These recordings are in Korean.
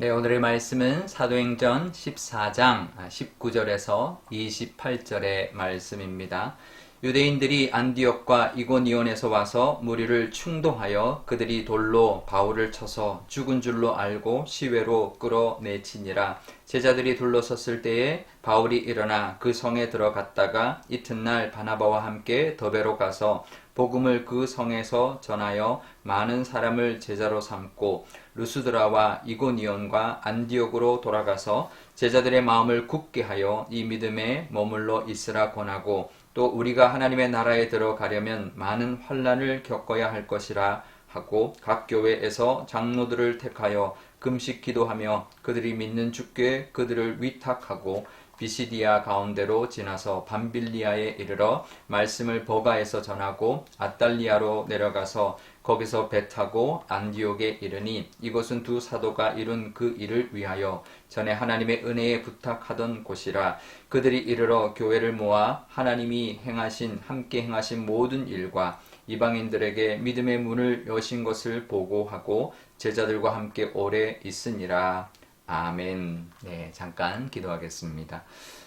네, 오늘의 말씀은 사도행전 14장 19절에서 28절의 말씀입니다. 유대인들이 안디옥과 이고니온에서 와서 무리를 충동하여 그들이 돌로 바울을 쳐서 죽은 줄로 알고 시외로 끌어내치니라. 제자들이 둘러섰을 때에 바울이 일어나 그 성에 들어갔다가 이튿날 바나바와 함께 더베로 가서 복음을 그 성에서 전하여 많은 사람을 제자로 삼고 루스드라와 이고니온과 안디옥으로 돌아가서 제자들의 마음을 굳게 하여 이 믿음에 머물러 있으라 권하고 또 우리가 하나님의 나라에 들어가려면 많은 환난을 겪어야 할 것이라 하고 각 교회에서 장로들을 택하여 금식 기도하며 그들이 믿는 주께 그들을 위탁하고 비시디아 가운데로 지나서 밤빌리아에 이르러 말씀을 버가에서 전하고 아달리아로 내려가서 거기서 배 타고 안디옥에 이르니 이곳은 두 사도가 이룬 그 일을 위하여 전에 하나님의 은혜에 부탁하던 곳이라. 그들이 이르러 교회를 모아 하나님이 함께 행하신 모든 일과 이방인들에게 믿음의 문을 여신 것을 보고하고 제자들과 함께 오래 있으니라. 아멘. 네, 잠깐 기도하겠습니다.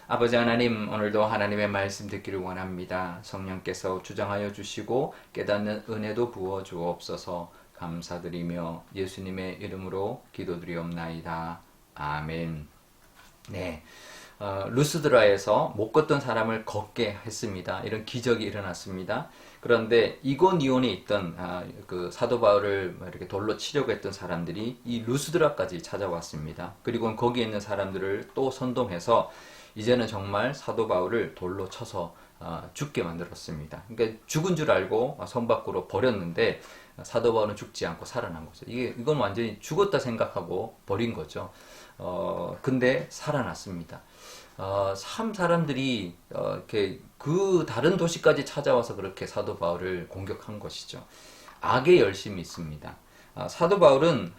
아버지 하나님, 오늘도 하나님의 말씀 듣기를 원합니다. 성령께서 주장하여 주시고 깨닫는 은혜도 부어 주옵소서. 감사드리며 예수님의 이름으로 기도드리옵나이다. 아멘. 네. 루스드라에서 못 걷던 사람을 걷게 했습니다. 이런 기적이 일어났습니다. 그런데 이고니온에 있던 그 사도 바울을 이렇게 돌로 치려고 했던 사람들이 이 루스드라까지 찾아왔습니다. 그리고 거기에 있는 사람들을 또 선동해서 이제는 정말 사도 바울을 돌로 쳐서 죽게 만들었습니다. 그러니까 죽은 줄 알고 성 밖으로 버렸는데 사도 바울은 죽지 않고 살아난 거죠. 이건 완전히 죽었다 생각하고 버린 거죠. 근데 살아났습니다. 사람들이 이렇게 그 다른 도시까지 찾아와서 그렇게 사도 바울을 공격한 것이죠. 악의 열심이 있습니다. 사도 바울이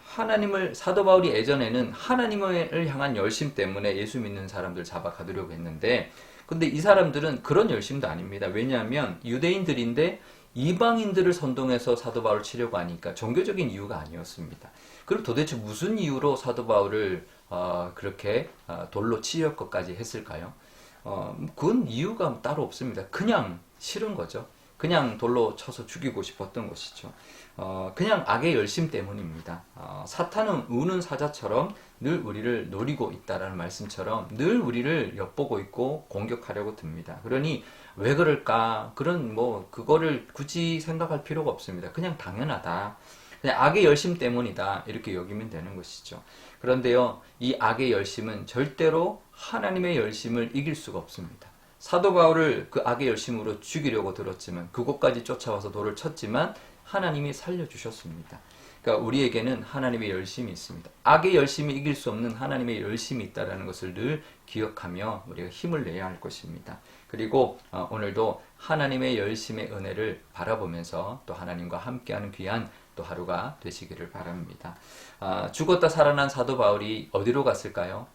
예전에는 하나님을 향한 열심 때문에 예수 믿는 사람들 잡아 가두려고 했는데, 근데 이 사람들은 그런 열심도 아닙니다. 왜냐하면 유대인들인데 이방인들을 선동해서 사도 바울을 치려고 하니까 종교적인 이유가 아니었습니다. 그럼 도대체 무슨 이유로 사도 바울을 그렇게 돌로 치려 것까지 했을까요? 그건 이유가 따로 없습니다. 그냥 싫은 거죠. 그냥 돌로 쳐서 죽이고 싶었던 것이죠. 그냥 악의 열심 때문입니다. 사탄은 우는 사자처럼 늘 우리를 노리고 있다라는 말씀처럼 늘 우리를 엿보고 있고 공격하려고 듭니다. 그러니 왜 그럴까? 그거를 굳이 생각할 필요가 없습니다. 그냥 당연하다. 그냥 악의 열심 때문이다. 이렇게 여기면 되는 것이죠. 그런데요, 이 악의 열심은 절대로 하나님의 열심을 이길 수가 없습니다. 사도 바울을 그 악의 열심으로 죽이려고 들었지만, 그곳까지 쫓아와서 돌을 쳤지만 하나님이 살려주셨습니다. 그러니까 우리에게는 하나님의 열심이 있습니다. 악의 열심이 이길 수 없는 하나님의 열심이 있다는 것을 늘 기억하며 우리가 힘을 내야 할 것입니다. 그리고 오늘도 하나님의 열심의 은혜를 바라보면서 또 하나님과 함께하는 귀한 또 하루가 되시기를 바랍니다. 죽었다 살아난 사도 바울이 어디로 갔을까요?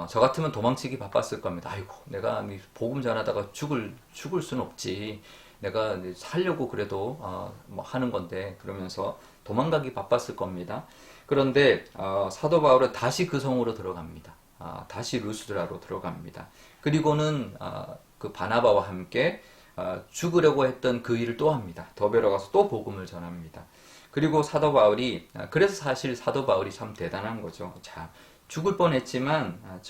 저 같으면 도망치기 바빴을 겁니다. 아이고, 내가 복음 전하다가 죽을 수는 없지. 내가 살려고 그래도 하는 건데, 그러면서 도망가기 바빴을 겁니다. 그런데 사도 바울은 다시 그 성으로 들어갑니다. 다시 루스드라로 들어갑니다. 그리고는 그 바나바와 함께 죽으려고 했던 그 일을 또 합니다. 더베로 가서 또 복음을 전합니다. 그리고 그래서 사실 사도 바울이 참 대단한 거죠. 자, 죽을 뻔했지만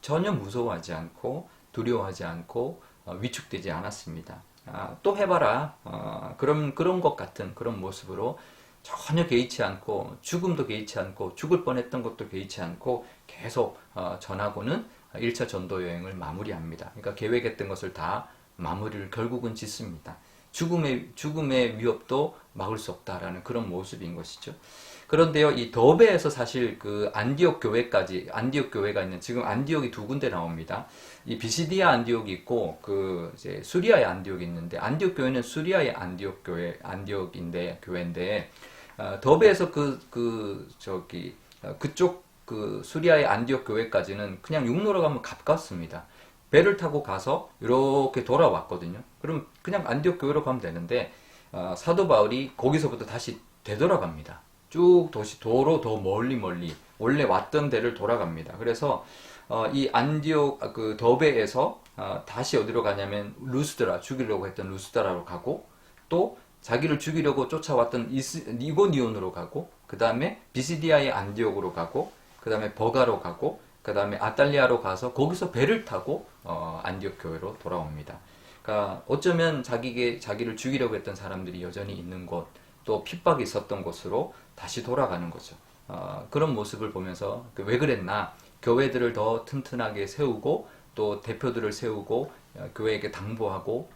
전혀 무서워하지 않고 두려워하지 않고 위축되지 않았습니다. 또 해봐라. 그런 것 같은 그런 모습으로 전혀 개의치 않고, 죽음도 개의치 않고, 죽을 뻔했던 것도 개의치 않고 계속 전하고는 1차 전도 여행을 마무리합니다. 그러니까 계획했던 것을 다 마무리를 결국은 짓습니다. 죽음의 위협도 막을 수 없다라는 그런 모습인 것이죠. 그런데요, 이 더베에서 사실 그 안디옥 교회가 있는, 지금 안디옥이 두 군데 나옵니다. 이 비시디아 안디옥이 있고, 이제 수리아의 안디옥이 있는데, 안디옥 교회는 수리아의 교회인데, 더베에서 그쪽 수리아의 안디옥 교회까지는 그냥 육로로 가면 가깝습니다. 배를 타고 가서 이렇게 돌아왔거든요. 그럼 그냥 안디옥 교회로 가면 되는데, 사도 바울이 거기서부터 다시 되돌아갑니다. 쭉 도로 더 멀리 원래 왔던 데를 돌아갑니다. 그래서 이 안디옥 그 더베에서 다시 어디로 가냐면 루스드라, 죽이려고 했던 루스드라로 가고, 또 자기를 죽이려고 쫓아왔던 이고니온으로 가고, 그 다음에 비시디아의 안디옥으로 가고, 그 다음에 버가로 가고, 그 다음에 아탈리아로 가서 거기서 배를 타고 안디옥 교회로 돌아옵니다. 그러니까 어쩌면 자기를 죽이려고 했던 사람들이 여전히 있는 곳, 또 핍박이 있었던 곳으로 다시 돌아가는 거죠. 그런 모습을 보면서 왜 그랬나? 교회들을 더 튼튼하게 세우고, 또 대표들을 세우고, 교회에게 당부하고,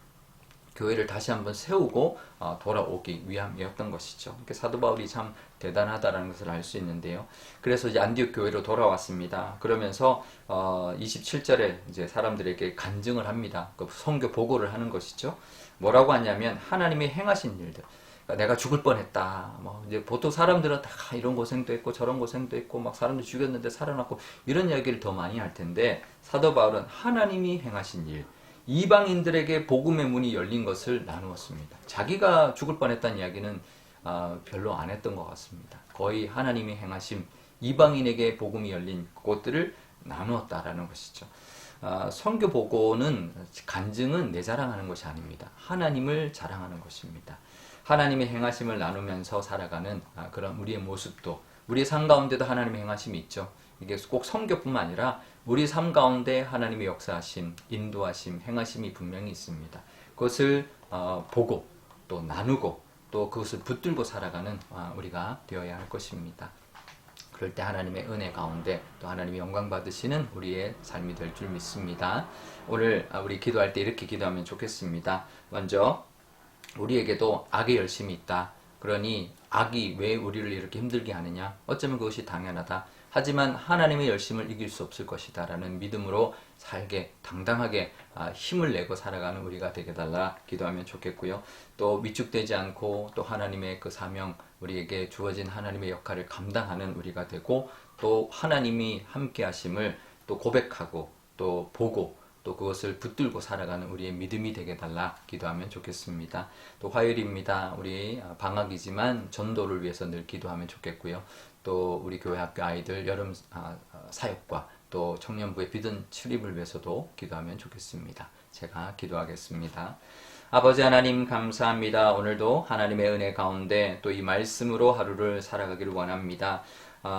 교회를 다시 한번 세우고 돌아오기 위함이었던 것이죠. 사도 바울이 참 대단하다는 것을 알 수 있는데요. 그래서 이제 안디옥 교회로 돌아왔습니다. 그러면서 27절에 이제 사람들에게 간증을 합니다. 그 선교 보고를 하는 것이죠. 뭐라고 하냐면 하나님이 행하신 일들. 그러니까 내가 죽을 뻔했다. 뭐 이제 보통 사람들은 다 이런 고생도 했고 저런 고생도 했고 막 사람들 죽였는데 살아났고 이런 이야기를 더 많이 할 텐데, 사도 바울은 하나님이 행하신 일, 이방인들에게 복음의 문이 열린 것을 나누었습니다. 자기가 죽을 뻔했다는 이야기는 별로 안 했던 것 같습니다. 거의 하나님이 행하심, 이방인에게 복음이 열린 것들을 나누었다라는 것이죠. 선교 보고는, 간증은 내 자랑하는 것이 아닙니다. 하나님을 자랑하는 것입니다. 하나님의 행하심을 나누면서 살아가는 그런 우리의 모습도, 우리의 삶 가운데도 하나님의 행하심이 있죠. 이게 꼭 선교뿐만 아니라 우리 삶 가운데 하나님의 역사하심, 인도하심, 행하심이 분명히 있습니다. 그것을 보고 또 나누고 또 그것을 붙들고 살아가는 우리가 되어야 할 것입니다. 그럴 때 하나님의 은혜 가운데 또 하나님의 영광 받으시는 우리의 삶이 될 줄 믿습니다. 오늘 우리 기도할 때 이렇게 기도하면 좋겠습니다. 먼저 우리에게도 악의 열심이 있다. 그러니 악이 왜 우리를 이렇게 힘들게 하느냐? 어쩌면 그것이 당연하다. 하지만 하나님의 열심을 이길 수 없을 것이다 라는 믿음으로 살게, 당당하게 힘을 내고 살아가는 우리가 되게 달라 기도하면 좋겠고요. 또 위축되지 않고 또 하나님의 그 사명, 우리에게 주어진 하나님의 역할을 감당하는 우리가 되고, 또 하나님이 함께 하심을 또 고백하고 또 보고 또 그것을 붙들고 살아가는 우리의 믿음이 되게 달라 기도하면 좋겠습니다. 또 화요일입니다. 우리 방학이지만 전도를 위해서 늘 기도하면 좋겠고요. 또 우리 교회 학교 아이들 여름 사역과 또 청년부의 비전 출입을 위해서도 기도하면 좋겠습니다. 제가 기도하겠습니다. 아버지 하나님 감사합니다. 오늘도 하나님의 은혜 가운데 또 이 말씀으로 하루를 살아가기를 원합니다.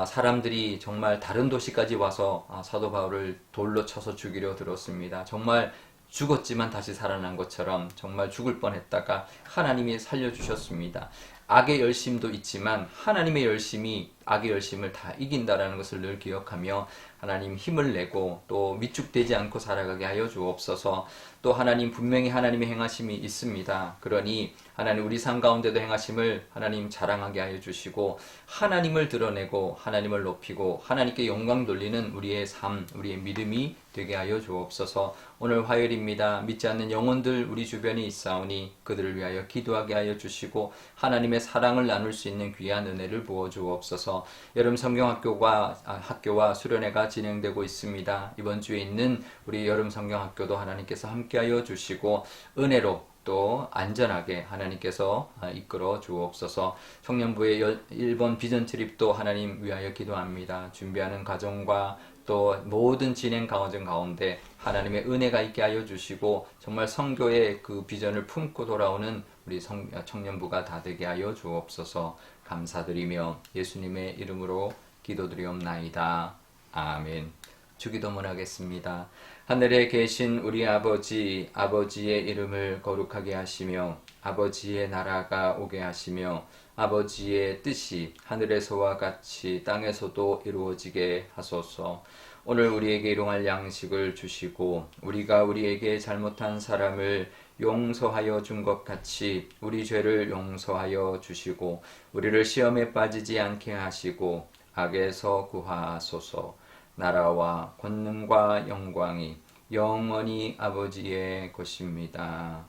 사람들이 정말 다른 도시까지 와서 사도 바울을 돌로 쳐서 죽이려 들었습니다. 정말 죽었지만 다시 살아난 것처럼 정말 죽을 뻔했다가 하나님이 살려주셨습니다. 악의 열심도 있지만 하나님의 열심이 악의 열심을 다 이긴다라는 것을 늘 기억하며 하나님 힘을 내고 또 위축되지 않고 살아가게 하여 주옵소서. 또 하나님 분명히 하나님의 행하심이 있습니다. 그러니 하나님 우리 삶 가운데도 행하심을 하나님 자랑하게 하여 주시고 하나님을 드러내고 하나님을 높이고 하나님께 영광 돌리는 우리의 삶, 우리의 믿음이 되게 하여 주옵소서. 오늘 화요일입니다. 믿지 않는 영혼들 우리 주변에 있사오니 그들을 위하여 기도하게 하여 주시고 하나님의 사랑을 나눌 수 있는 귀한 은혜를 부어 주옵소서. 여름 성경학교와 수련회가 진행되고 있습니다. 이번 주에 있는 우리 여름 성경학교도 하나님께서 함께하여 주시고 은혜로 또 안전하게 하나님께서 이끌어 주옵소서. 청년부의 일본 비전 트립도 하나님 위하여 기도합니다. 준비하는 과정과 또 모든 진행 과정 가운데 하나님의 은혜가 있게 하여 주시고 정말 선교의 그 비전을 품고 돌아오는 우리 청년부가 다 되게 하여 주옵소서. 감사드리며 예수님의 이름으로 기도드리옵나이다. 아멘. 주기도문 하겠습니다. 하늘에 계신 우리 아버지, 아버지의 이름을 거룩하게 하시며 아버지의 나라가 오게 하시며 아버지의 뜻이 하늘에서와 같이 땅에서도 이루어지게 하소서. 오늘 우리에게 일용할 양식을 주시고 우리가 우리에게 잘못한 사람을 용서하여 준 것 같이 우리 죄를 용서하여 주시고 우리를 시험에 빠지지 않게 하시고 악에서 구하소서. 나라와 권능과 영광이 영원히 아버지의 것입니다.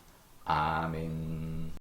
아멘.